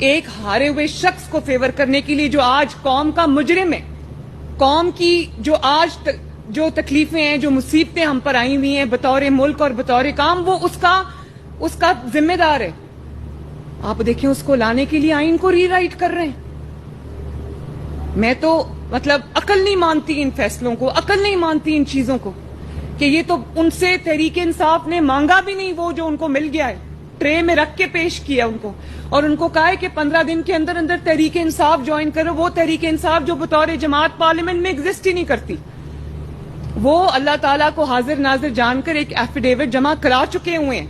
ایک ہارے ہوئے شخص کو فیور کرنے کے لیے جو آج قوم کا مجرم ہے، قوم کی جو آج جو تکلیفیں ہیں، جو مصیبتیں ہم پر آئی ہوئی ہیں بطور ملک اور بطور کام، وہ اس کا ذمہ دار ہے. آپ دیکھیں اس کو لانے کے لیے آئین کو ری رائٹ کر رہے ہیں. میں تو مطلب عقل نہیں مانتی ان فیصلوں کو، عقل نہیں مانتی ان چیزوں کو، کہ یہ تو ان سے تحریک انصاف نے مانگا بھی نہیں وہ جو ان کو مل گیا ہے، ٹرے میں رکھ کے پیش کیا ان کو، اور ان کو کہا ہے کہ 15 دن کے اندر اندر تحریک انصاف جوائن کرو. وہ تحریک انصاف جو بطور جماعت پارلیمنٹ میں ایگزسٹ ہی نہیں کرتی، وہ اللہ تعالیٰ کو حاضر ناظر جان کر ایک ایفیڈیوٹ جمع کرا چکے ہوئے ہیں.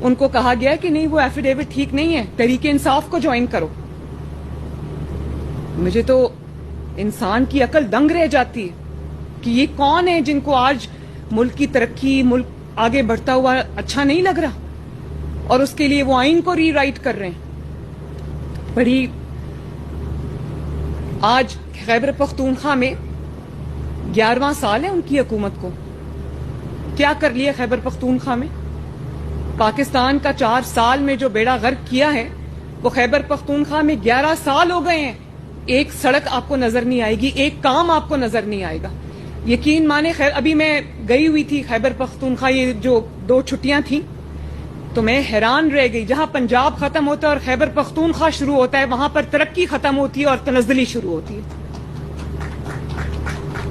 ان کو کہا گیا کہ نہیں وہ ایفیڈیوٹ ٹھیک نہیں ہے، تحریک انصاف کو جوائن کرو. مجھے تو انسان کی عقل دنگ رہ جاتی ہے کہ یہ کون ہے جن کو آج ملک کی ترقی، ملک آگے بڑھتا ہوا اچھا نہیں لگ رہا، اور اس کے لیے وہ آئین کو ری رائٹ کر رہے ہیں. بڑی آج خیبر پختونخوا میں 11واں سال ہے ان کی حکومت کو. کیا کر لیا خیبر پختونخوا میں؟ پاکستان کا 4 سال میں جو بیڑا غرق کیا ہے وہ خیبر پختونخوا میں 11 سال ہو گئے ہیں. ایک سڑک آپ کو نظر نہیں آئے گی، ایک کام آپ کو نظر نہیں آئے گا. یقین مانے ابھی میں گئی ہوئی تھی خیبر پختونخوا، یہ جو 2 چھٹیاں تھیں، تو میں حیران رہ گئی. جہاں پنجاب ختم ہوتا ہے اور خیبر پختونخوا شروع ہوتا ہے، وہاں پر ترقی ختم ہوتی ہے اور تنزلی شروع ہوتی ہے.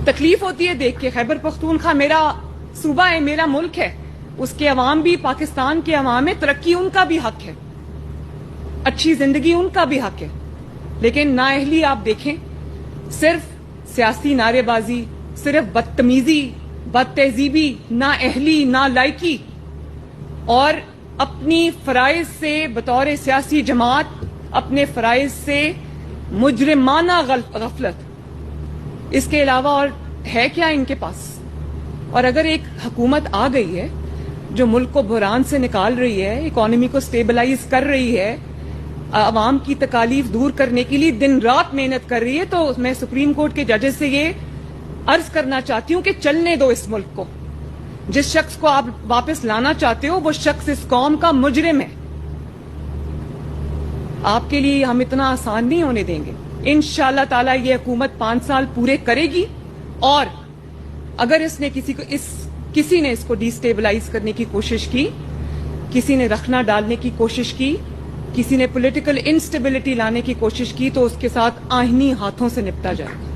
تکلیف ہوتی ہے دیکھ کے. خیبر پختونخوا میرا صوبہ ہے، میرا ملک ہے، اس کے عوام بھی، پاکستان کے عوام ہے، ترقی ان کا بھی حق ہے، اچھی زندگی ان کا بھی حق ہے. لیکن نااہلی آپ دیکھیں، صرف سیاسی نعرے بازی، صرف بدتمیزی، بد تہذیبی، نااہلی، نالائکی، اور اپنی فرائض سے بطور سیاسی جماعت اپنے فرائض سے مجرمانہ غفلت، اس کے علاوہ اور ہے کیا ان کے پاس؟ اور اگر ایک حکومت آ گئی ہے جو ملک کو بحران سے نکال رہی ہے، اکانومی کو سٹیبلائز کر رہی ہے، عوام کی تکالیف دور کرنے کے لیے دن رات محنت کر رہی ہے، تو میں سپریم کورٹ کے ججز سے یہ عرض کرنا چاہتی ہوں کہ چلنے دو اس ملک کو. جس شخص کو آپ واپس لانا چاہتے ہو وہ شخص اس قوم کا مجرم ہے. آپ کے لیے ہم اتنا آسان نہیں ہونے دیں گے. انشاءاللہ تعالی یہ حکومت 5 سال پورے کرے گی، اور اگر اس نے کسی نے اس کو ڈی سٹیبلائز کرنے کی کوشش کی، کسی نے رخنا ڈالنے کی کوشش کی، کسی نے پولیٹیکل انسٹیبلٹی لانے کی کوشش کی، تو اس کے ساتھ آئینی ہاتھوں سے نپٹا جائے گا.